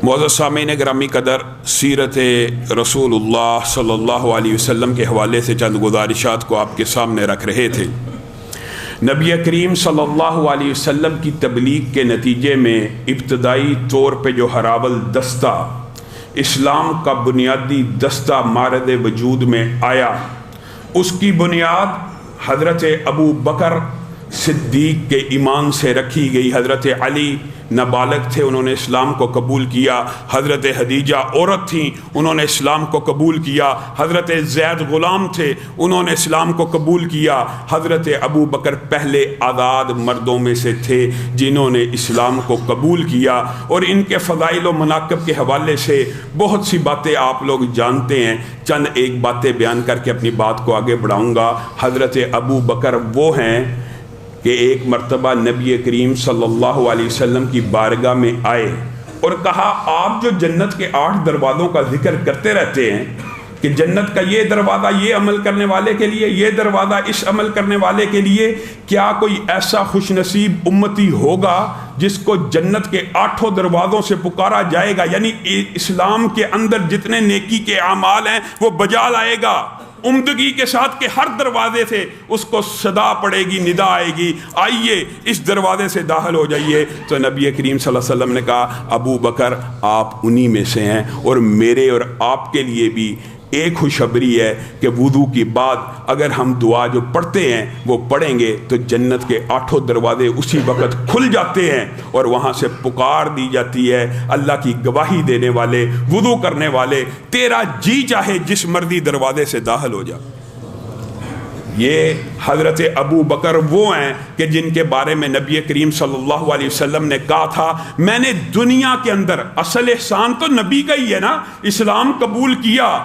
معزز سامعین گرامی قدر، سیرت رسول اللہ صلی اللہ علیہ وسلم کے حوالے سے چند گزارشات کو آپ کے سامنے رکھ رہے تھے۔ نبی کریم صلی اللہ علیہ وسلم کی تبلیغ کے نتیجے میں ابتدائی طور پہ جو ہراول دستہ اسلام کا بنیادی دستہ مارد وجود میں آیا، اس کی بنیاد حضرت ابو بکر صدیق کے ایمان سے رکھی گئی۔ حضرت علی نابالغ تھے، انہوں نے اسلام کو قبول کیا۔ حضرت خدیجہ عورت تھیں، انہوں نے اسلام کو قبول کیا۔ حضرت زید غلام تھے، انہوں نے اسلام کو قبول کیا۔ حضرت ابو بکر پہلے آزاد مردوں میں سے تھے جنہوں نے اسلام کو قبول کیا، اور ان کے فضائل و مناقب کے حوالے سے بہت سی باتیں آپ لوگ جانتے ہیں۔ چند ایک باتیں بیان کر کے اپنی بات کو آگے بڑھاؤں گا۔ حضرت ابو بکر وہ ہیں کہ ایک مرتبہ نبی کریم صلی اللہ علیہ وسلم کی بارگاہ میں آئے اور کہا، آپ جو جنت کے 8 دروازوں کا ذکر کرتے رہتے ہیں کہ جنت کا یہ دروازہ یہ عمل کرنے والے کے لیے، یہ دروازہ اس عمل کرنے والے کے لیے، کیا کوئی ایسا خوش نصیب امتی ہوگا جس کو جنت کے 8 دروازوں سے پکارا جائے گا؟ یعنی اسلام کے اندر جتنے نیکی کے اعمال ہیں وہ بجا لائے گا عمدگی کے ساتھ کہ ہر دروازے سے اس کو صدا پڑے گی، ندا آئے گی، آئیے اس دروازے سے داخل ہو جائیے۔ تو نبی کریم صلی اللہ علیہ وسلم نے کہا، ابو بکر آپ انہی میں سے ہیں، اور میرے اور آپ کے لیے بھی ایک خوشخبری ہے کہ وضو کی بعد اگر ہم دعا جو پڑھتے ہیں وہ پڑھیں گے تو جنت کے 8 دروازے اسی وقت کھل جاتے ہیں، اور وہاں سے پکار دی جاتی ہے، اللہ کی گواہی دینے والے، وضو کرنے والے، تیرا جی چاہے جس مرضی دروازے سے داخل ہو جا۔ یہ حضرت ابو بکر وہ ہیں کہ جن کے بارے میں نبی کریم صلی اللہ علیہ وسلم نے کہا تھا، میں نے دنیا کے اندر، اصل احسان تو نبی کا ہی ہے نا، اسلام قبول کیا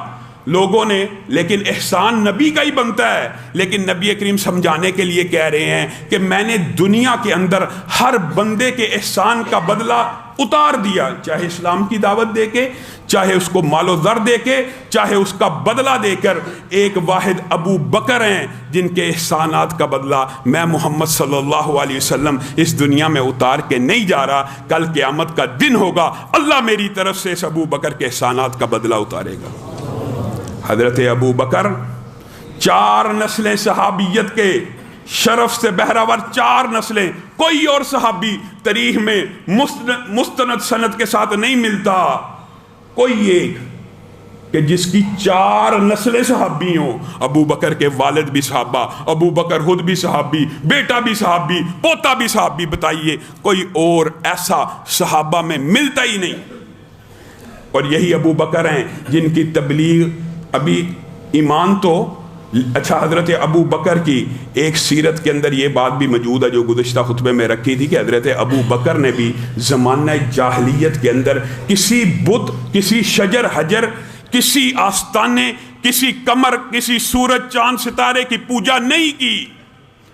لوگوں نے، لیکن احسان نبی کا ہی بنتا ہے، لیکن نبی کریم سمجھانے کے لیے کہہ رہے ہیں کہ میں نے دنیا کے اندر ہر بندے کے احسان کا بدلہ اتار دیا، چاہے اسلام کی دعوت دے کے، چاہے اس کو مال و زر دے کے، چاہے اس کا بدلہ دے کر۔ ایک واحد ابو بکر ہیں جن کے احسانات کا بدلہ میں محمد صلی اللہ علیہ وسلم اس دنیا میں اتار کے نہیں جا رہا، کل قیامت کا دن ہوگا، اللہ میری طرف سے اس ابو بکر کے احسانات کا بدلہ اتارے گا۔ حضرت ابو بکر 4 نسلیں صحابیت کے شرف سے بہراور، 4 نسلیں، کوئی اور صحابی تاریخ میں مستند سند کے ساتھ نہیں ملتا، کوئی ایک کہ جس کی 4 نسلیں صحابی ہوں۔ ابو بکر کے والد بھی صحابہ، ابو بکر خود بھی صحابی، بیٹا بھی صحابی، پوتا بھی صحابی، بتائیے کوئی اور ایسا صحابہ میں ملتا ہی نہیں۔ اور یہی ابو بکر ہیں جن کی تبلیغ ابھی ایمان تو اچھا، حضرت ابو بکر کی ایک سیرت کے اندر یہ بات بھی موجود ہے جو گزشتہ خطبے میں رکھی تھی کہ حضرت ابو بکر نے بھی زمانہ جاہلیت کے اندر کسی بت، کسی شجر حجر، کسی آستانے، کسی قمر، کسی سورج چاند ستارے کی پوجا نہیں کی۔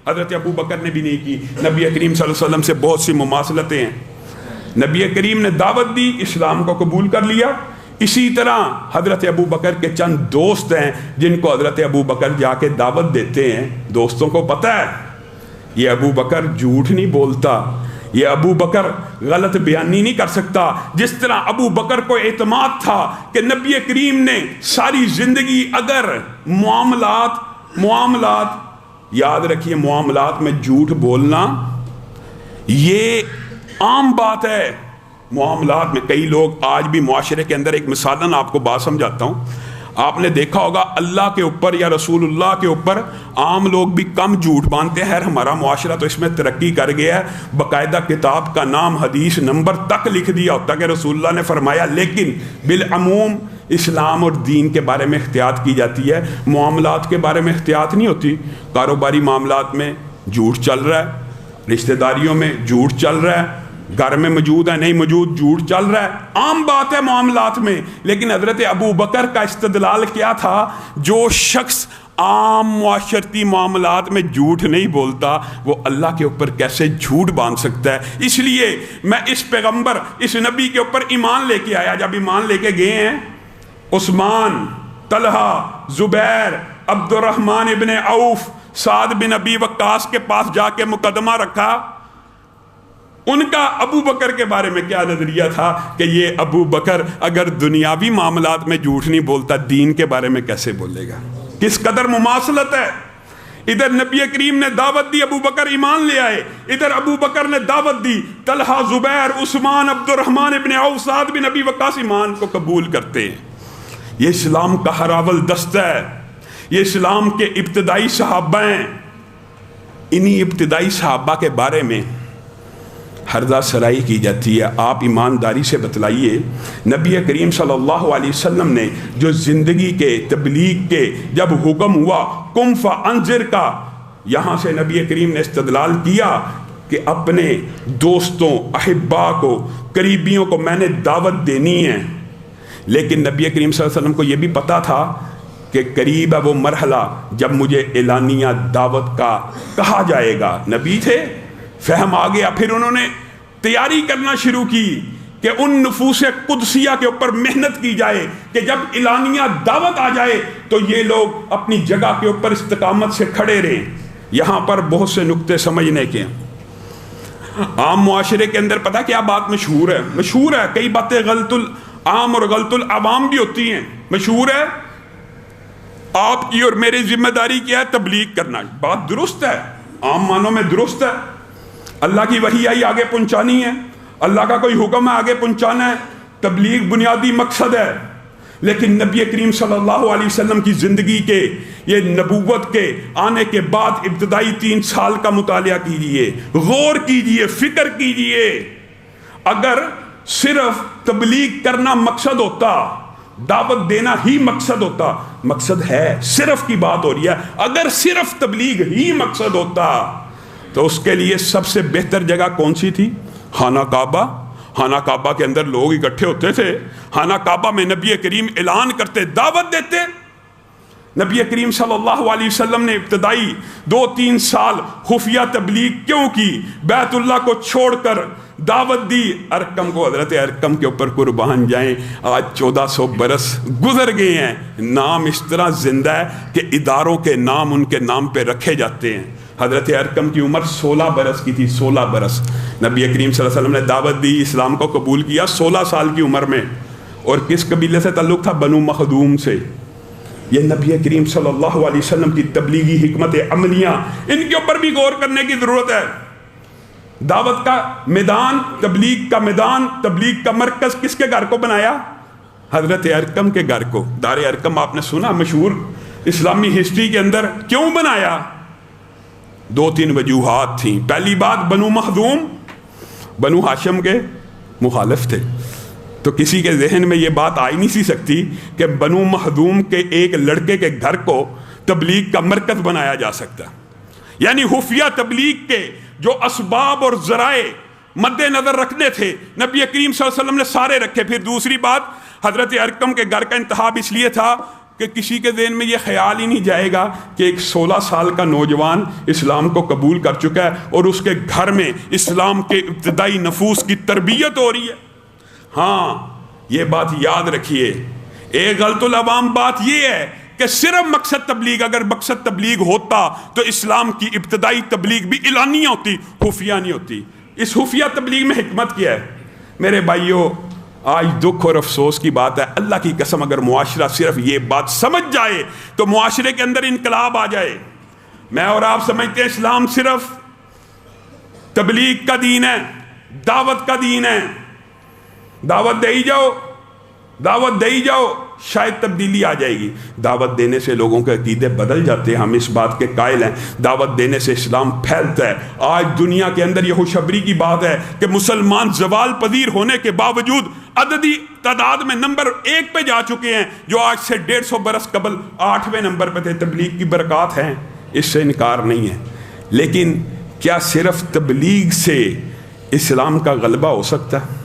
حضرت ابو بکر نے بھی نہیں کی۔ نبی کریم صلی اللہ علیہ وسلم سے بہت سی مماثلتیں ہیں، نبی کریم نے دعوت دی، اسلام کو قبول کر لیا۔ اسی طرح حضرت ابو بکر کے چند دوست ہیں جن کو حضرت ابو بکر جا کے دعوت دیتے ہیں، دوستوں کو پتہ ہے یہ ابو بکر جھوٹ نہیں بولتا، یہ ابو بکر غلط بیانی نہیں کر سکتا۔ جس طرح ابو بکر کو اعتماد تھا کہ نبی کریم نے ساری زندگی اگر معاملات یاد رکھیے، معاملات میں جھوٹ بولنا یہ عام بات ہے۔ معاملات میں کئی لوگ آج بھی معاشرے کے اندر، ایک مثالاً آپ کو بات سمجھاتا ہوں، آپ نے دیکھا ہوگا اللہ کے اوپر یا رسول اللہ کے اوپر عام لوگ بھی کم جھوٹ باندھتے ہیں۔ ہمارا معاشرہ تو اس میں ترقی کر گیا ہے، باقاعدہ کتاب کا نام، حدیث نمبر تک لکھ دیا ہوتا کہ رسول اللہ نے فرمایا، لیکن بالعموم اسلام اور دین کے بارے میں احتیاط کی جاتی ہے، معاملات کے بارے میں احتیاط نہیں ہوتی۔ کاروباری معاملات میں جھوٹ چل رہا ہے، رشتہ داریوں میں جھوٹ چل رہا ہے، گھر میں موجود ہے نہیں موجود جھوٹ چل رہا ہے، عام بات ہے معاملات میں۔ لیکن حضرت ابو بکر کا استدلال کیا تھا؟ جو شخص عام معاشرتی معاملات میں جھوٹ نہیں بولتا وہ اللہ کے اوپر کیسے جھوٹ باندھ سکتا ہے؟ اس لیے میں اس پیغمبر، اس نبی کے اوپر ایمان لے کے آیا۔ جب ایمان لے کے گئے ہیں، عثمان، طلحہ، زبیر، عبد الرحمن ابن عوف، سعد بن ابی وقاص کے پاس جا کے مقدمہ رکھا، ان کا ابو بکر کے بارے میں کیا نظریہ تھا کہ یہ ابو بکر اگر دنیاوی معاملات میں جھوٹ نہیں بولتا، دین کے بارے میں کیسے بولے گا؟ کس قدر مماثلت ہے۔ ادھر نبی کریم نے دعوت دی، ابو بکر ایمان لے آئے، ادھر ابو بکر نے دعوت دی، طلحہ، زبیر، عثمان، عبد الرحمن ابن عوف، سعد بن ابی وقاص ایمان کو قبول کرتے ہیں۔ یہ اسلام کا ہراول دستہ ہے، یہ اسلام کے ابتدائی صحابہ ہیں۔ انہی ابتدائی صحابہ کے بارے میں ہردہ سرائی کی جاتی ہے۔ آپ ایمانداری سے بتلائیے، نبی کریم صلی اللہ علیہ وسلم نے جو زندگی کے تبلیغ کے جب حکم ہوا قم فانذر کا، یہاں سے نبی کریم نے استدلال کیا کہ اپنے دوستوں، احبا کو، قریبیوں کو میں نے دعوت دینی ہے، لیکن نبی کریم صلی اللہ علیہ وسلم کو یہ بھی پتا تھا کہ قریب ہے وہ مرحلہ جب مجھے اعلانیہ دعوت کا کہا جائے گا۔ نبی تھے، فہم آ گیا، پھر انہوں نے تیاری کرنا شروع کی کہ ان نفوس قدسیہ کے اوپر محنت کی جائے کہ جب اعلانیہ دعوت آ جائے تو یہ لوگ اپنی جگہ کے اوپر استقامت سے کھڑے رہیں۔ یہاں پر بہت سے نکتے سمجھنے کے ہیں۔ عام معاشرے کے اندر پتہ کیا بات مشہور ہے، کئی باتیں غلط العام اور غلط العوام بھی ہوتی ہیں۔ مشہور ہے آپ کی اور میری ذمہ داری کیا ہے؟ تبلیغ کرنا۔ بات درست ہے، عام معنوں میں درست ہے، اللہ کی وحی آئی آگے پہنچانی ہے، اللہ کا کوئی حکم ہے آگے پہنچانا ہے، تبلیغ بنیادی مقصد ہے۔ لیکن نبی کریم صلی اللہ علیہ وسلم کی زندگی کے، یہ نبوت کے آنے کے بعد ابتدائی 3 سال کا مطالعہ کیجئے، غور کیجئے، فکر کیجئے۔ اگر صرف تبلیغ کرنا مقصد ہوتا، دعوت دینا ہی مقصد ہوتا، مقصد ہے، صرف کی بات ہو رہی ہے، اگر صرف تبلیغ ہی مقصد ہوتا تو اس کے لیے سب سے بہتر جگہ کون سی تھی؟ خانہ کعبہ۔ خانہ کعبہ کے اندر لوگ اکٹھے ہوتے تھے، خانہ کعبہ میں نبی کریم اعلان کرتے، دعوت دیتے۔ نبی کریم صلی اللہ علیہ وسلم نے ابتدائی 2-3 سال خفیہ تبلیغ کیوں کی؟ بیت اللہ کو چھوڑ کر دعوت دی۔ ارقم کو، حضرت ارقم کے اوپر قربان جائیں، آج 1400 برس گزر گئے ہیں، نام اس طرح زندہ ہے کہ اداروں کے نام ان کے نام پہ رکھے جاتے ہیں۔ حضرت ارقم کی عمر 16 برس کی تھی، 16 برس۔ نبی کریم صلی اللہ علیہ وسلم نے دعوت دی، اسلام کو قبول کیا 16 سال کی عمر میں، اور کس قبیلے سے تعلق تھا؟ بنو مخدوم سے۔ یہ نبی کریم صلی اللہ علیہ وسلم کی تبلیغی حکمت عملیاں، ان کے اوپر بھی غور کرنے کی ضرورت ہے۔ دعوت کا میدان، تبلیغ کا میدان، تبلیغ کا مرکز کس کے گھر کو بنایا؟ حضرت ارقم کے گھر کو۔ دار ارقم آپ نے سنا، مشہور اسلامی ہسٹری کے اندر۔ کیوں بنایا؟ 2-3 وجوہات تھیں۔ پہلی بات، بنو مخدوم بنو ہاشم کے مخالف تھے، تو کسی کے ذہن میں یہ بات آئی نہیں سی سکتی کہ بنو مخدوم کے ایک لڑکے کے گھر کو تبلیغ کا مرکز بنایا جا سکتا۔ یعنی خفیہ تبلیغ کے جو اسباب اور ذرائع مد نظر رکھنے تھے، نبی کریم صلی اللہ علیہ وسلم نے سارے رکھے۔ پھر دوسری بات، حضرت ارقم کے گھر کا انتخاب اس لیے تھا کہ کسی کے ذہن میں یہ خیال ہی نہیں جائے گا کہ ایک 16 سال کا نوجوان اسلام کو قبول کر چکا ہے اور اس کے گھر میں اسلام کے ابتدائی نفوس کی تربیت ہو رہی ہے۔ ہاں، یہ بات یاد رکھیے۔ ایک غلط العوام بات یہ ہے کہ صرف مقصد تبلیغ، اگر مقصد تبلیغ ہوتا تو اسلام کی ابتدائی تبلیغ بھی اعلانیہ ہوتی، خفیہ نہیں ہوتی۔ اس خفیہ تبلیغ میں حکمت کیا ہے؟ میرے بھائیوں، آج دکھ اور افسوس کی بات ہے، اللہ کی قسم اگر معاشرہ صرف یہ بات سمجھ جائے تو معاشرے کے اندر انقلاب آ جائے۔ میں اور آپ سمجھتے ہیں اسلام صرف تبلیغ کا دین ہے، دعوت کا دین ہے۔ دعوت دے ہی جاؤ، دعوت دے ہی جاؤ، شاید تبدیلی آ جائے گی۔ دعوت دینے سے لوگوں کے عقیدے بدل جاتے ہیں، ہم اس بات کے قائل ہیں۔ دعوت دینے سے اسلام پھیلتا ہے۔ آج دنیا کے اندر یہ خوشخبری کی بات ہے کہ مسلمان زوال پذیر ہونے کے باوجود عددی تعداد میں نمبر 1 پہ جا چکے ہیں، جو آج سے 150 برس قبل 8ویں نمبر پہ تھے۔ تبلیغ کی برکات ہیں، اس سے انکار نہیں ہے، لیکن کیا صرف تبلیغ سے اسلام کا غلبہ ہو سکتا ہے؟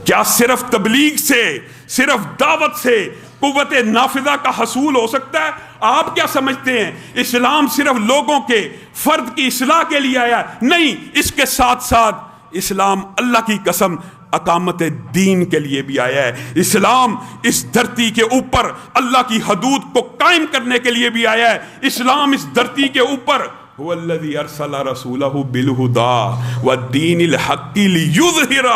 کیا صرف تبلیغ سے، صرف دعوت سے قوت نافذہ کا حصول ہو سکتا ہے؟ آپ کیا سمجھتے ہیں اسلام صرف لوگوں کے فرد کی اصلاح کے لیے آیا ہے؟ نہیں، اس کے ساتھ ساتھ اسلام اللہ کی قسم اقامت دین کے لیے بھی آیا ہے۔ اسلام اس دھرتی کے اوپر اللہ کی حدود کو قائم کرنے کے لیے بھی آیا ہے۔ اسلام اس دھرتی کے اوپر هو الذی ارسل رسولہ بالہدی والدین الحق لیظہرہ،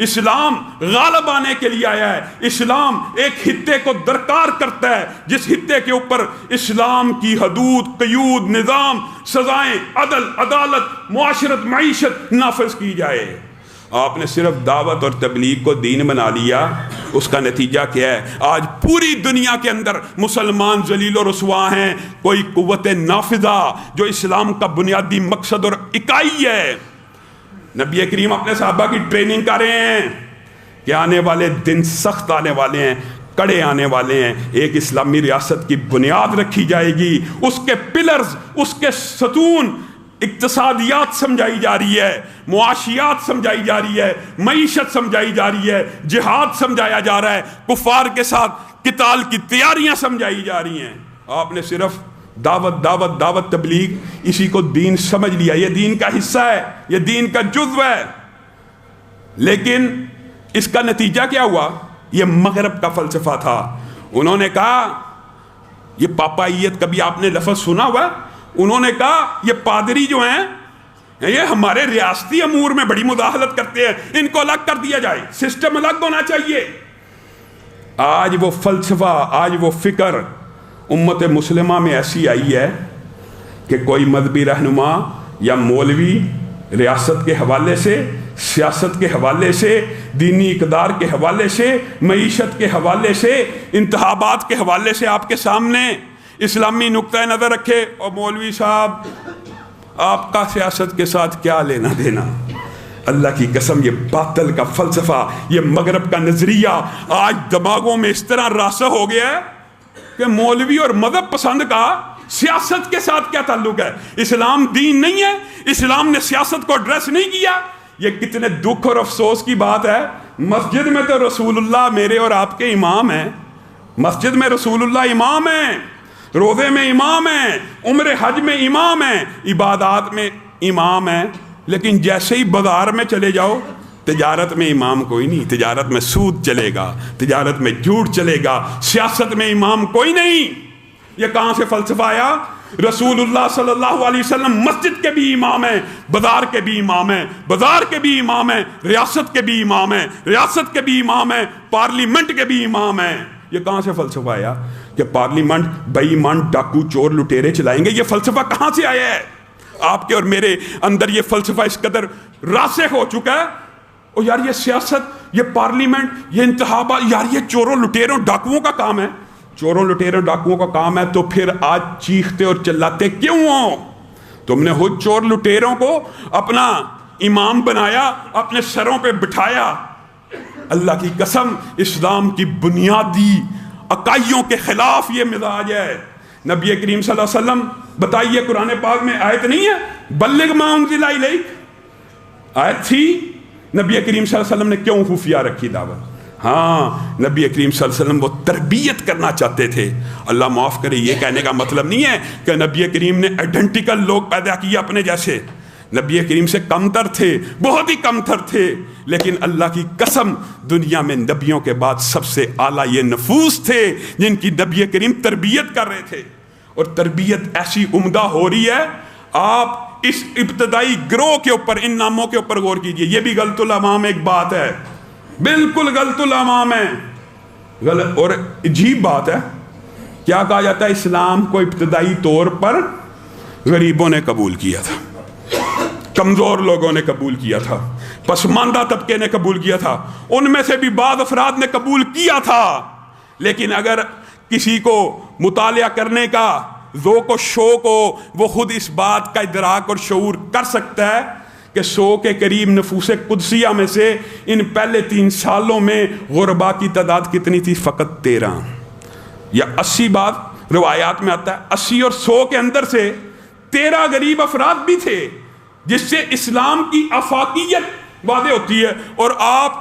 اسلام غالب آنے کے لیے آیا ہے. اسلام ایک خطے کو درکار کرتا ہے جس خطے کے اوپر اسلام کی حدود، قیود، نظام، سزائیں، عدل، عدالت، معاشرت، معیشت نافذ کی جائے. آپ نے صرف دعوت اور تبلیغ کو دین بنا لیا، اس کا نتیجہ کیا ہے؟ آج پوری دنیا کے اندر مسلمان ذلیل و رسوا ہیں. کوئی قوت نافذہ جو اسلام کا بنیادی مقصد اور اکائی ہے. نبی کریم اپنے صحابہ کی ٹریننگ کر رہے ہیں کہ آنے والے دن سخت آنے والے ہیں، کڑے آنے والے ہیں. ایک اسلامی ریاست کی بنیاد رکھی جائے گی، اس کے پلرز، اس کے ستون، اقتصادیات سمجھائی جا رہی ہے، معاشیات سمجھائی جا رہی ہے، معیشت سمجھائی جا رہی ہے، جہاد سمجھایا جا رہا ہے، کفار کے ساتھ قتال کی تیاریاں سمجھائی جا رہی ہیں. آپ نے صرف دعوت دعوت دعوت تبلیغ اسی کو دین سمجھ لیا، یہ دین کا حصہ ہے، یہ دین کا جزو ہے. لیکن اس کا نتیجہ کیا ہوا؟ یہ مغرب کا فلسفہ تھا. انہوں نے کہا، یہ پاپائیت کبھی آپ نے لفظ سنا ہوا؟ انہوں نے کہا یہ پادری جو ہیں یہ ہمارے ریاستی امور میں بڑی مداخلت کرتے ہیں، ان کو الگ کر دیا جائے، سسٹم الگ ہونا چاہیے. آج وہ فلسفہ، آج وہ فکر امت مسلمہ میں ایسی آئی ہے کہ کوئی مذہبی رہنما یا مولوی ریاست کے حوالے سے، سیاست کے حوالے سے، دینی اقدار کے حوالے سے، معیشت کے حوالے سے، انتخابات کے حوالے سے آپ کے سامنے اسلامی نقطہ نظر رکھے. اور مولوی صاحب آپ کا سیاست کے ساتھ کیا لینا دینا؟ اللہ کی قسم یہ باطل کا فلسفہ، یہ مغرب کا نظریہ آج دماغوں میں اس طرح راسخ ہو گیا ہے کہ مولوی اور مذہب پسند کا سیاست کے ساتھ کیا تعلق ہے؟ اسلام دین نہیں ہے، اسلام نے سیاست کو ایڈریس نہیں کیا. یہ کتنے دکھ اور افسوس کی بات ہے. مسجد میں تو رسول اللہ میرے اور آپ کے امام ہیں، مسجد میں رسول اللہ امام ہیں، روزے میں امام ہیں، عمر حج میں امام ہیں، عبادات میں امام ہیں. لیکن جیسے ہی بازار میں چلے جاؤ، تجارت میں امام کوئی نہیں. تجارت میں سود چلے گا، تجارت میں جھوٹ چلے گا، سیاست میں امام کوئی نہیں. یہ کہاں سے فلسفہ آیا؟ رسول اللہ صلی اللہ علیہ وسلم مسجد کے بھی امام ہیں، بازار کے بھی امام ہیں، بازار کے بھی امام ہیں، ریاست کے بھی امام ہیں، ریاست کے بھی امام ہیں، پارلیمنٹ کے بھی امام ہیں. یہ کہاں سے فلسفہ آیا کہ پارلیمنٹ بے ایمان ڈاکو چور لٹیرے چلائیں گے؟ یہ فلسفہ کہاں سے آیا ہے؟ آپ کے اور میرے اندر یہ فلسفہ اس قدر راسخ ہو چکا ہے. اور یار یہ سیاست، یہ پارلیمنٹ، یہ انتخابات، یار یہ چوروں لٹیروں ڈاکوؤں کا کام ہے. چوروں لٹیروں ڈاکوؤں کا کام ہے تو پھر آج چیختے اور چلاتے کیوں ہو؟ تم نے خود چور لٹیروں کو اپنا امام بنایا، اپنے سروں پہ بٹھایا. اللہ کی قسم اسلام کی بنیادی عقائدوں کے خلاف یہ مزاج ہے. نبی کریم صلی اللہ علیہ وسلم بتائیے، قرآن پاک میں آیت نہیں ہے بلغ ما انزل الیک؟ آیت تھی. نبی کریم صلی اللہ علیہ وسلم نے کیوں خفیہ رکھی دعوت؟ ہاں، نبی کریم صلی اللہ علیہ وسلم وہ تربیت کرنا چاہتے تھے. اللہ معاف کرے، یہ کہنے کا مطلب نہیں ہے کہ نبی کریم نے آئیڈینٹیکل لوگ پیدا کیے اپنے جیسے. نبی کریم سے کم تر تھے، بہت ہی کم تر تھے. لیکن اللہ کی قسم دنیا میں نبیوں کے بعد سب سے اعلیٰ یہ نفوس تھے جن کی نبی کریم تربیت کر رہے تھے. اور تربیت ایسی عمدہ ہو رہی ہے. آپ اس ابتدائی گروہ کے اوپر، ان ناموں کے اوپر غور کیجئے. یہ بھی غلط الامام ایک بات ہے، بالکل غلط الامام ہے. غلط اور عجیب بات ہے. کیا کہا جاتا ہے؟ اسلام کو ابتدائی طور پر غریبوں نے قبول کیا تھا، کمزور لوگوں نے قبول کیا تھا، پسماندہ طبقے نے قبول کیا تھا، ان میں سے بھی بعض افراد نے قبول کیا تھا. لیکن اگر کسی کو مطالعہ کرنے کا ذوق و شوق ہو، وہ خود اس بات کا ادراک اور شعور کر سکتا ہے کہ 100 کے قریب نفوس قدسیہ میں سے ان پہلے 3 سالوں میں غربا کی تعداد کتنی تھی؟ فقط 13 یا 80. بات روایات میں آتا ہے 80 اور 100 کے اندر سے 13 غریب افراد بھی تھے، جس سے اسلام کی افاقیت واضح ہوتی ہے. اور آپ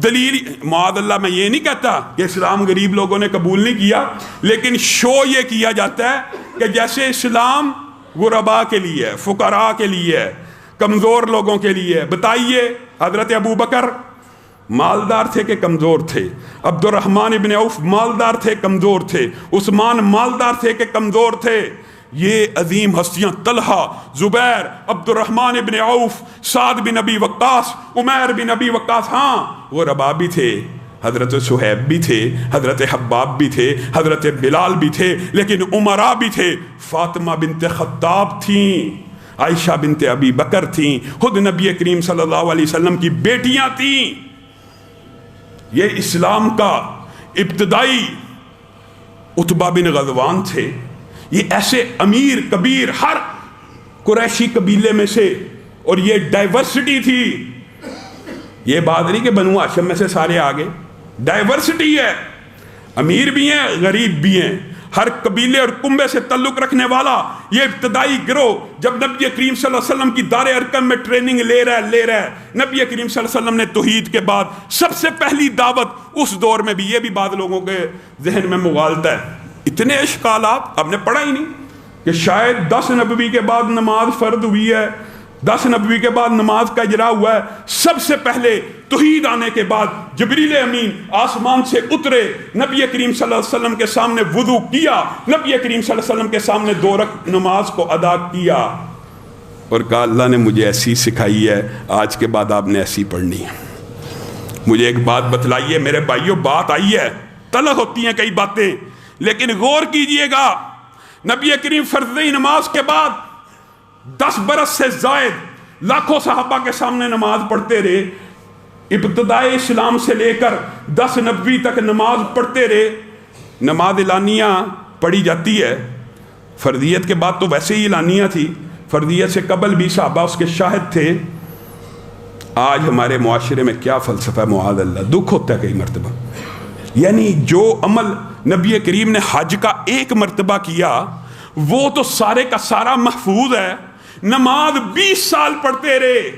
دلیل، معاذ اللہ میں یہ نہیں کہتا کہ اسلام غریب لوگوں نے قبول نہیں کیا، لیکن شو یہ کیا جاتا ہے کہ جیسے اسلام غربا کے لیے ہے، فقراء کے لیے ہے، کمزور لوگوں کے لیے. بتائیے، حضرت ابو بکر مالدار تھے کہ کمزور تھے؟ عبد الرحمن ابن عوف مالدار تھے، کمزور تھے؟ عثمان مالدار تھے کہ کمزور تھے؟ یہ عظیم ہستیاں طلحہ، زبیر، عبد الرحمن ابن عوف، سعد بن ابی وقاص، عمیر بن ابی وقاص، ہاں وہ ربا بھی تھے، حضرت صہیب بھی تھے، حضرت حباب بھی تھے، حضرت بلال بھی تھے، لیکن عمراء بھی تھے، فاطمہ بنت خطاب تھیں، عائشہ بنت ابی بکر تھیں، خود نبی کریم صلی اللہ علیہ وسلم کی بیٹیاں تھیں۔ یہ اسلام کا ابتدائی عتبہ بن غزوان تھے، یہ ایسے امیر کبیر ہر قریشی قبیلے میں سے، اور یہ ڈائیورسٹی تھی، یہ بات نہیں کہ بنو ہاشم میں سے سارے آگے، ڈائیورسٹی ہے، امیر بھی ہیں غریب بھی ہیں، ہر قبیلے اور کنبے سے تعلق رکھنے والا یہ ابتدائی گروہ جب نبی کریم صلی اللہ علیہ وسلم کی دار ارقم میں ٹریننگ لے رہا ہے، نبی کریم صلی اللہ علیہ وسلم نے توحید کے بعد سب سے پہلی دعوت اس دور میں بھی، یہ بھی بعض لوگوں کے ذہن میں مغالطہ ہے، اتنے اشکالات آپ نے پڑھا ہی نہیں کہ شاید 10 نبوی کے بعد نماز فرض ہوئی ہے، 10 نبوی کے بعد نماز کا اجرا ہوا ہے، سب سے پہلے توحید آنے کے بعد جبریل امین آسمان سے اترے، نبی کریم صلی اللہ علیہ وسلم کے سامنے وضو کیا، نبی کریم صلی اللہ علیہ وسلم کے سامنے 2 رکعت نماز کو ادا کیا اور کہا اللہ نے مجھے ایسی سکھائی ہے، آج کے بعد آپ نے ایسی پڑھنی ہے۔ مجھے ایک بات بتلائیے میرے بھائیوں، بات آئی ہے، طلب ہوتی ہیں کئی باتیں، لیکن غور کیجئے گا، نبی کریم فرضی نماز کے بعد 10 برس سے زائد لاکھوں صحابہ کے سامنے نماز پڑھتے رہے، ابتدائی اسلام سے لے کر 10 نبوی تک نماز پڑھتے رہے۔ نماز اعلانیہ پڑھی جاتی ہے، فرضیت کے بعد تو ویسے ہی اعلانیہ تھی، فرضیت سے قبل بھی صحابہ اس کے شاہد تھے۔ آج ہمارے معاشرے میں کیا فلسفہ، معاذ اللہ، دکھ ہوتا ہے کئی مرتبہ، یعنی جو عمل نبی کریم نے حج کا 1 مرتبہ کیا وہ تو سارے کا سارا محفوظ ہے، نماز 20 سال پڑھتے رہے،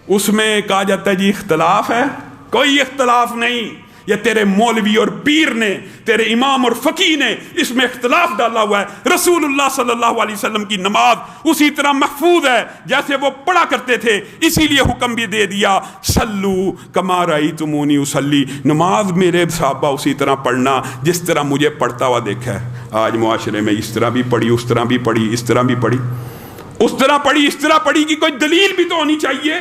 اس میں کہا جاتا ہے جی اختلاف ہے، کوئی اختلاف نہیں، یہ تیرے مولوی اور پیر نے، تیرے امام اور فقیہ نے اس میں اختلاف ڈالا ہوا ہے۔ رسول اللہ صلی اللہ علیہ وسلم کی نماز اسی طرح محفوظ ہے جیسے وہ پڑھا کرتے تھے، اسی لیے حکم بھی دے دیا صلو کما رأیتمونی اصلی، نماز میرے صحابہ اسی طرح پڑھنا جس طرح مجھے پڑھتا ہوا دیکھا ہے۔ آج معاشرے میں اس طرح بھی پڑھی، اس طرح بھی پڑھی، اس طرح بھی پڑھی، اس طرح پڑھی، اس طرح پڑھی کی کوئی دلیل بھی تو ہونی چاہیے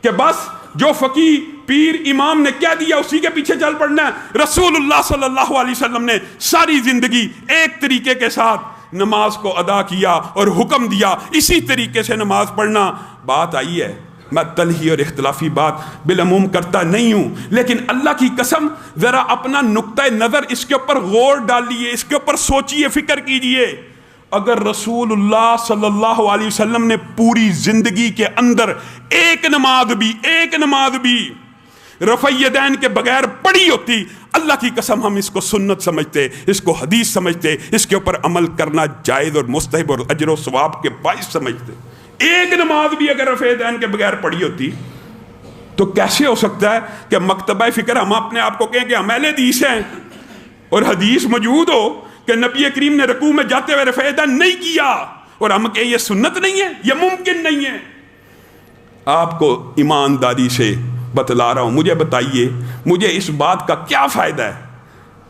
کہ بس جو فقیہ پیر امام نے کہہ دیا اسی کے پیچھے چل پڑنا ہے۔ رسول اللہ صلی اللہ علیہ وسلم نے ساری زندگی ایک طریقے کے ساتھ نماز کو ادا کیا اور حکم دیا اسی طریقے سے نماز پڑھنا۔ بات آئی ہے، میں تلہی اور اختلافی بات بالعموم کرتا نہیں ہوں، لیکن اللہ کی قسم ذرا اپنا نقطہ نظر اس کے اوپر غور ڈالیے، اس کے اوپر سوچئے، فکر کیجئے۔ اگر رسول اللہ صلی اللہ علیہ وسلم نے پوری زندگی کے اندر ایک نماز بھی رفع یدین کے بغیر پڑھی ہوتی، اللہ کی قسم ہم اس کو سنت سمجھتے، اس کو حدیث سمجھتے، اس کے اوپر عمل کرنا جائز اور مستحب اور اجر و ثواب کے باعث سمجھتے۔ ایک نماز بھی اگر رفع یدین کے بغیر پڑھی ہوتی تو کیسے ہو سکتا ہے کہ مکتبہ فکر ہم اپنے آپ کو کہیں کہ ہم اہل حدیث ہیں اور حدیث موجود ہو کہ نبی کریم نے رکوع میں جاتے ہوئے رفع یدین نہیں کیا اور ہم کہیں یہ سنت نہیں ہے، یہ ممکن نہیں ہے۔ آپ کو ایمانداری سے بتلا رہا ہوں، مجھے بتائیے مجھے اس بات کا کیا فائدہ ہے؟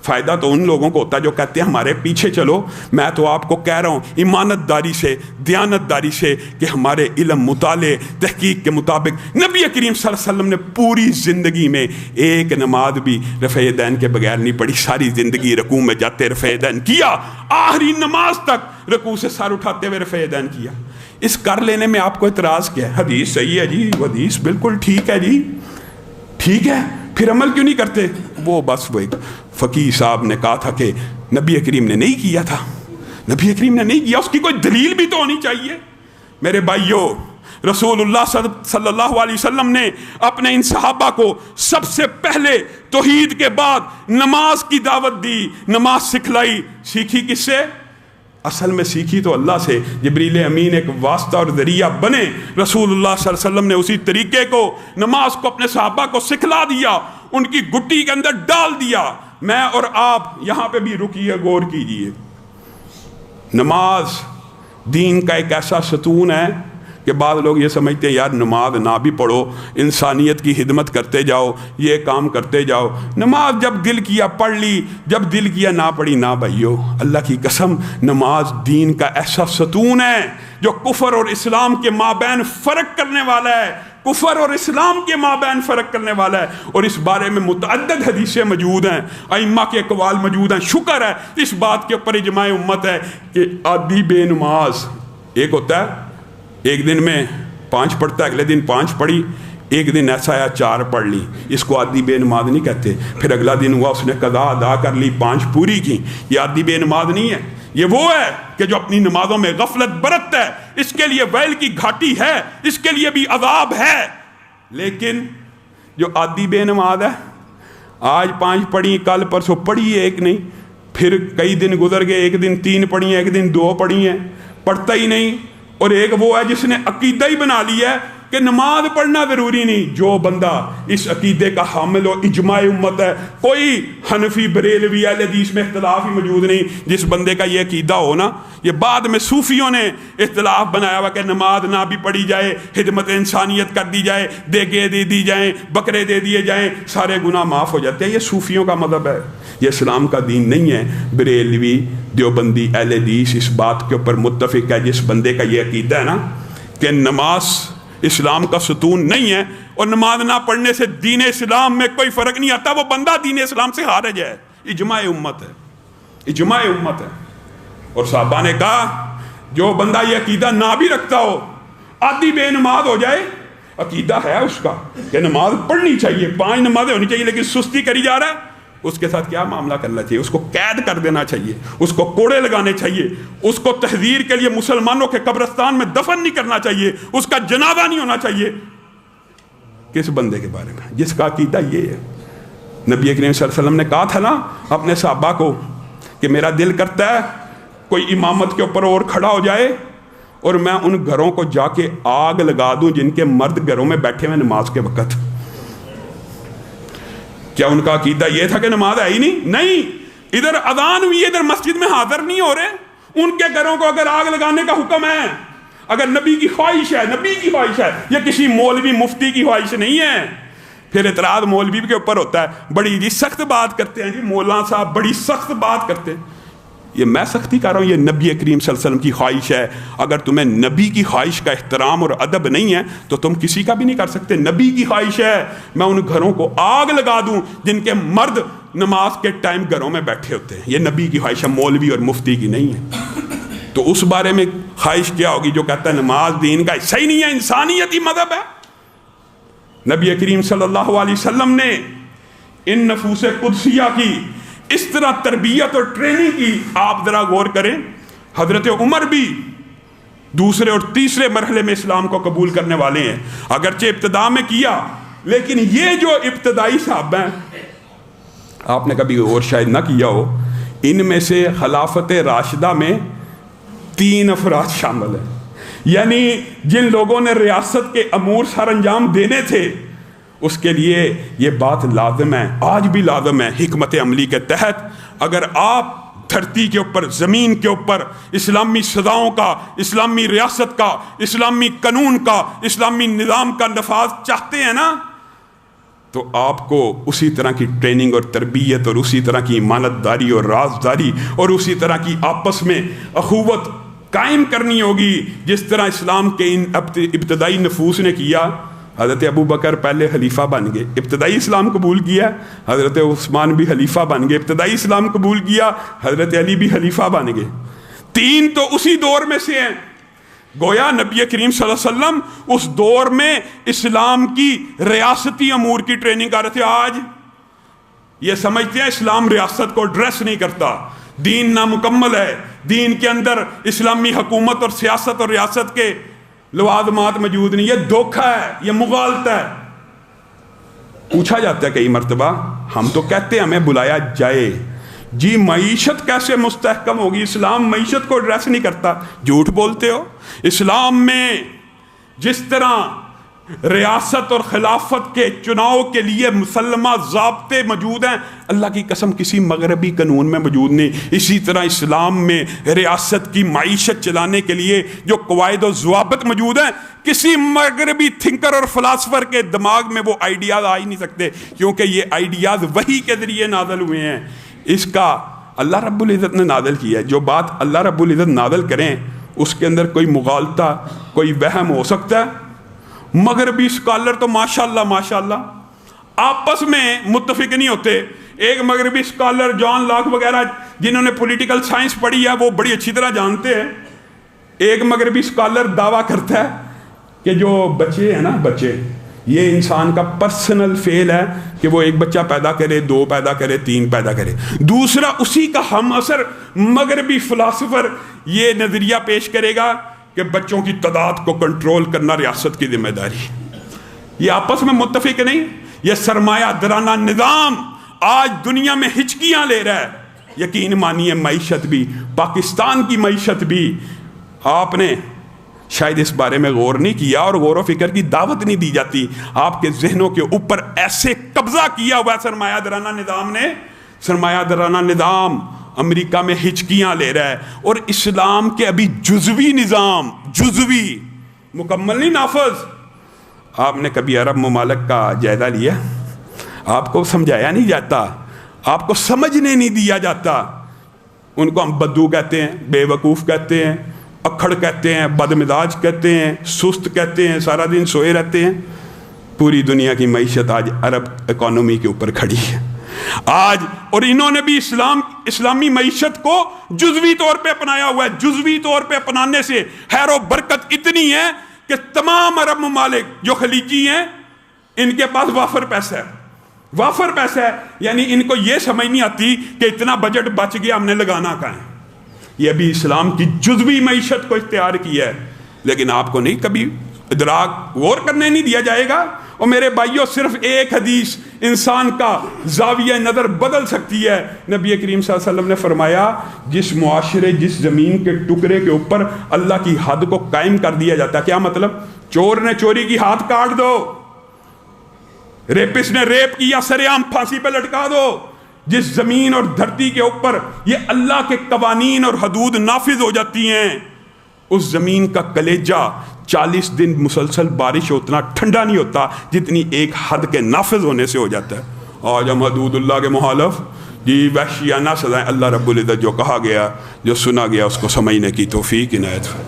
فائدہ تو ان لوگوں کو ہوتا ہے جو کہتے ہیں ہمارے پیچھے چلو۔ میں تو آپ کو کہہ رہا ہوں ایمانت داری سے، دیانت داری سے کہ ہمارے علم، مطالعے، تحقیق کے مطابق نبی کریم صلی اللہ علیہ وسلم نے پوری زندگی میں ایک نماز بھی رفع یدین کے بغیر نہیں پڑھی، ساری زندگی رکوع میں جاتے رفع یدین کیا، آخری نماز تک رکوع سے سر اٹھاتے ہوئے رفع یدین کیا۔ اس کر لینے میں آپ کو اعتراض کیا ہے؟ حدیث صحیح ہے جی، حدیث بالکل ٹھیک ہے جی، ٹھیک ہے، پھر عمل کیوں نہیں کرتے؟ وہ بس وہ ایک فقیہ صاحب نے کہا تھا کہ نبی کریم نے نہیں کیا تھا، نبی کریم نے نہیں کیا، اس کی کوئی دلیل بھی تو ہونی چاہیے۔ میرے بھائیوں، رسول اللہ صلی اللہ علیہ وسلم نے اپنے ان صحابہ کو سب سے پہلے توحید کے بعد نماز کی دعوت دی، نماز سکھلائی۔ سیکھی کس سے؟ اصل میں سیکھی تو اللہ سے، جبریل امین ایک واسطہ اور ذریعہ بنے، رسول اللہ صلی اللہ علیہ وسلم نے اسی طریقے کو نماز کو اپنے صحابہ کو سکھلا دیا، ان کی گٹی کے اندر ڈال دیا۔ میں اور آپ یہاں پہ بھی رکیے، غور کیجئے، نماز دین کا ایک ایسا ستون ہے کہ بعض لوگ یہ سمجھتے ہیں یار نماز نہ بھی پڑھو، انسانیت کی خدمت کرتے جاؤ، یہ کام کرتے جاؤ، نماز جب دل کیا پڑھ لی، جب دل کیا نہ پڑھی نہ بھائیو، اللہ کی قسم نماز دین کا ایسا ستون ہے جو کفر اور اسلام کے مابین فرق کرنے والا ہے، کفر اور اسلام کے مابین فرق کرنے والا ہے، اور اس بارے میں متعدد حدیثیں موجود ہیں، ائمہ کے اقوال موجود ہیں۔ شکر ہے اس بات کے اوپر اجماع امت ہے کہ عادی بے نماز، ایک ہوتا ہے ایک دن میں 5 پڑھتا ہے، اگلے دن 5 پڑھی، ایک دن ایسا آیا 4 پڑھ لی، اس کو عادی بے نماز نہیں کہتے۔ پھر اگلا دن ہوا اس نے قضا ادا کر لی، 5 پوری کی، یہ عادی بے نماز نہیں ہے، یہ وہ ہے کہ جو اپنی نمازوں میں غفلت برتتا ہے، اس کے لیے ویل کی گھاٹی ہے، اس کے لیے بھی عذاب ہے۔ لیکن جو عادی بے نماز ہے، آج 5 پڑھی، کل پرسوں پڑھی ہے ایک نہیں، پھر کئی دن گزر گئے، ایک دن 3 پڑھی ہیں، ایک دن 2 پڑھی ہیں، پڑھتا ہی نہیں۔ اور ایک وہ ہے جس نے عقیدہ ہی بنا لیا ہے کہ نماز پڑھنا ضروری نہیں۔ جو بندہ اس عقیدے کا حامل ہو، اجماع امت ہے، کوئی حنفی بریلوی اہل حدیث میں اختلاف ہی موجود نہیں، جس بندے کا یہ عقیدہ ہو نا، یہ بعد میں صوفیوں نے اختلاف بنایا ہوا کہ نماز نہ بھی پڑھی جائے، خدمت انسانیت کر دی جائے، دیگیں دے دی جائیں، بکرے دے دیے جائیں، سارے گناہ معاف ہو جاتے ہیں۔ یہ صوفیوں کا مذہب ہے، یہ اسلام کا دین نہیں ہے۔ بریلوی دیوبندی اہل حدیث اس بات کے اوپر متفق ہے، جس بندے کا یہ عقیدہ ہے نا کہ نماز اسلام کا ستون نہیں ہے اور نماز نہ پڑھنے سے دین اسلام میں کوئی فرق نہیں آتا، وہ بندہ دین اسلام سے خارج ہے۔ اجماع امت ہے، اجماع امت ہے۔ اور صحابہ نے کہا جو بندہ یہ عقیدہ نہ بھی رکھتا ہو، عادی بے نماز ہو جائے، عقیدہ ہے اس کا کہ نماز پڑھنی چاہیے، 5 نمازیں ہونی چاہیے، لیکن سستی کری جا رہا ہے، اس کے ساتھ کیا معاملہ کرنا چاہیے؟ اس کو قید کر دینا چاہیے، اس کو کوڑے لگانے چاہیے، اس کو تحذیر کے لیے مسلمانوں کے قبرستان میں دفن نہیں کرنا چاہیے، اس کا جنازہ نہیں ہونا چاہیے۔ کس بندے کے بارے میں؟ جس کا عقیدہ یہ ہے۔ نبی کریم صلی اللہ علیہ وسلم نے کہا تھا نا اپنے صحابہ کو کہ میرا دل کرتا ہے کوئی امامت کے اوپر اور کھڑا ہو جائے اور میں ان گھروں کو جا کے آگ لگا دوں جن کے مرد گھروں میں بیٹھے ہوئے نماز کے وقت۔ کیا ان کا عقیدہ یہ تھا کہ نماز ہے ہی نہیں؟ ادھر اذان ہوئی، ادھر مسجد میں حاضر نہیں ہو رہے۔ ان کے گھروں کو اگر آگ لگانے کا حکم ہے، اگر نبی کی خواہش ہے، نبی کی خواہش ہے، یہ کسی مولوی مفتی کی خواہش نہیں ہے۔ پھر اعتراض مولوی کے اوپر ہوتا ہے، بڑی جی سخت بات کرتے ہیں جی مولانا صاحب، بڑی سخت بات کرتے ہیں۔ یہ میں سختی کر رہا ہوں، یہ نبی کریم صلی اللہ علیہ وسلم کی خواہش ہے۔ اگر تمہیں نبی کی خواہش کا احترام اور ادب نہیں ہے تو تم کسی کا بھی نہیں کر سکتے۔ نبی کی خواہش ہے میں ان گھروں کو آگ لگا دوں جن کے مرد نماز کے ٹائم گھروں میں بیٹھے ہوتے ہیں۔ یہ نبی کی خواہش ہے، مولوی اور مفتی کی نہیں ہے۔ تو اس بارے میں خواہش کیا ہوگی جو کہتا ہے نماز دین کا حصہ ہی نہیں ہے، انسانیتی مذہب ہے؟ نبی کریم صلی اللہ علیہ وسلم نے ان نفوس قدسیہ کی اس طرح تربیت اور ٹریننگ کی، آپ ذرا غور کریں۔ حضرت عمر بھی دوسرے اور تیسرے مرحلے میں اسلام کو قبول کرنے والے ہیں، اگرچہ ابتدا میں کیا، لیکن یہ جو ابتدائی صحابہ ہیں، آپ نے کبھی اور شاید نہ کیا ہو، ان میں سے خلافت راشدہ میں 3 افراد شامل ہیں، یعنی جن لوگوں نے ریاست کے امور سر انجام دینے تھے، اس کے لیے یہ بات لازم ہے، آج بھی لازم ہے۔ حکمت عملی کے تحت اگر آپ دھرتی کے اوپر، زمین کے اوپر اسلامی سزاؤں کا، اسلامی ریاست کا، اسلامی قانون کا، اسلامی نظام کا نفاذ چاہتے ہیں نا، تو آپ کو اسی طرح کی ٹریننگ اور تربیت اور اسی طرح کی امانت داری اور رازداری اور اسی طرح کی آپس میں اخوت قائم کرنی ہوگی جس طرح اسلام کے ان ابتدائی نفوس نے کیا۔ حضرت ابو بکر پہلے خلیفہ بن گئے، ابتدائی اسلام قبول کیا۔ حضرت عثمان بھی خلیفہ بن گئے، ابتدائی اسلام قبول کیا۔ حضرت علی بھی خلیفہ بن گئے۔ 3 تو اسی دور میں سے ہیں۔ گویا نبی کریم صلی اللہ علیہ وسلم اس دور میں اسلام کی ریاستی امور کی ٹریننگ کر رہے تھے۔ آج یہ سمجھتے ہیں اسلام ریاست کو ایڈریس نہیں کرتا، دین نامکمل ہے، دین کے اندر اسلامی حکومت اور سیاست اور ریاست کے لوازمات موجود نہیں۔ یہ دھوکہ ہے، یہ مغالطہ ہے۔ پوچھا جاتا ہے کئی مرتبہ، ہم تو کہتے ہیں ہمیں بلایا جائے، جی معیشت کیسے مستحکم ہوگی؟ اسلام معیشت کو ایڈریس نہیں کرتا۔ جھوٹ بولتے ہو۔ اسلام میں جس طرح ریاست اور خلافت کے چناؤ کے لیے مسلمہ ضابطے موجود ہیں، اللہ کی قسم کسی مغربی قانون میں موجود نہیں۔ اسی طرح اسلام میں ریاست کی معیشت چلانے کے لیے جو قواعد و ضوابط موجود ہیں، کسی مغربی تھنکر اور فلاسفر کے دماغ میں وہ آئیڈیاز آ ہی نہیں سکتے، کیونکہ یہ آئیڈیاز وحی کے ذریعے نازل ہوئے ہیں۔ اس کا اللہ رب العزت نے نازل کیا ہے۔ جو بات اللہ رب العزت نازل کریں اس کے اندر کوئی مغالطہ، کوئی وہم ہو سکتا ہے؟ مغربی اسکالر تو ماشاءاللہ آپس میں متفق نہیں ہوتے۔ ایک مغربی اسکالر جان لاک وغیرہ جنہوں نے پولیٹیکل سائنس پڑھی ہے وہ بڑی اچھی طرح جانتے ہیں، ایک مغربی اسکالر دعویٰ کرتا ہے کہ جو بچے ہیں نا، بچے یہ انسان کا پرسنل فیل ہے کہ وہ ایک بچہ پیدا کرے، 2 پیدا کرے، 3 پیدا کرے۔ دوسرا اسی کا ہم اثر مغربی فلاسفر یہ نظریہ پیش کرے گا کہ بچوں کی تعداد کو کنٹرول کرنا ریاست کی ذمہ داری۔ یہ آپس میں متفق نہیں۔ یہ سرمایہ درانہ نظام آج دنیا میں ہچکیاں لے رہا ہے۔ یقین مانیے معیشت بھی، پاکستان کی معیشت بھی، آپ نے شاید اس بارے میں غور نہیں کیا اور غور و فکر کی دعوت نہیں دی جاتی۔ آپ کے ذہنوں کے اوپر ایسے قبضہ کیا ہوا سرمایہ درانہ نظام نے، سرمایہ درانہ نظام امریکہ میں ہچکیاں لے رہا ہے، اور اسلام کے ابھی جزوی نظام، جزوی مکمل نہیں نافذ۔ آپ نے کبھی عرب ممالک کا جائزہ لیا؟ آپ کو سمجھایا نہیں جاتا، آپ کو سمجھنے نہیں دیا جاتا۔ ان کو ہم بدو کہتے ہیں، بے وقوف کہتے ہیں، اکھڑ کہتے ہیں، بد مزاج کہتے ہیں، سست کہتے ہیں، سارا دن سوئے رہتے ہیں۔ پوری دنیا کی معیشت آج عرب اکانومی کے اوپر کھڑی ہے آج، اور انہوں نے بھی اسلامی معیشت کو جزوی طور پہ اپنایا ہوا ہے۔ جزوی طور پہ اپنانے سے خیر و برکت اتنی ہے کہ تمام عرب ممالک جو خلیجی ہیں ان کے پاس وافر پیسہ ہے، وافر پیسہ ہے، یعنی ان کو یہ سمجھ نہیں آتی کہ اتنا بجٹ بچ گیا ہم نے لگانا کہاں ہے۔ یہ ابھی اسلام کی جزوی معیشت کو اختیار کیا ہے، لیکن آپ کو نہیں کبھی ادراک غور کرنے نہیں دیا جائے گا۔ اور میرے بھائیوں، صرف ایک حدیث انسان کا زاویہ نظر بدل سکتی ہے۔ نبی کریم صلی اللہ علیہ وسلم نے فرمایا، جس معاشرے، جس زمین کے ٹکڑے کے اوپر اللہ کی حد کو قائم کر دیا جاتا ہے، کیا مطلب؟ چور نے چوری کی ہاتھ کاٹ دو، ریپس نے ریپ کیا سرعام پھانسی پہ لٹکا دو۔ جس زمین اور دھرتی کے اوپر یہ اللہ کے قوانین اور حدود نافذ ہو جاتی ہیں، اس زمین کا کلیجہ 40 دن مسلسل بارش ہو اتنا ٹھنڈا نہیں ہوتا جتنی ایک حد کے نافذ ہونے سے ہو جاتا ہے۔ آج ہم حدود اللہ کے مخالف جی وحشیانہ سزائیں، اللہ رب العزت جو کہا گیا، جو سنا گیا، اس کو سمجھنے کی توفیق عنایت فرمائے۔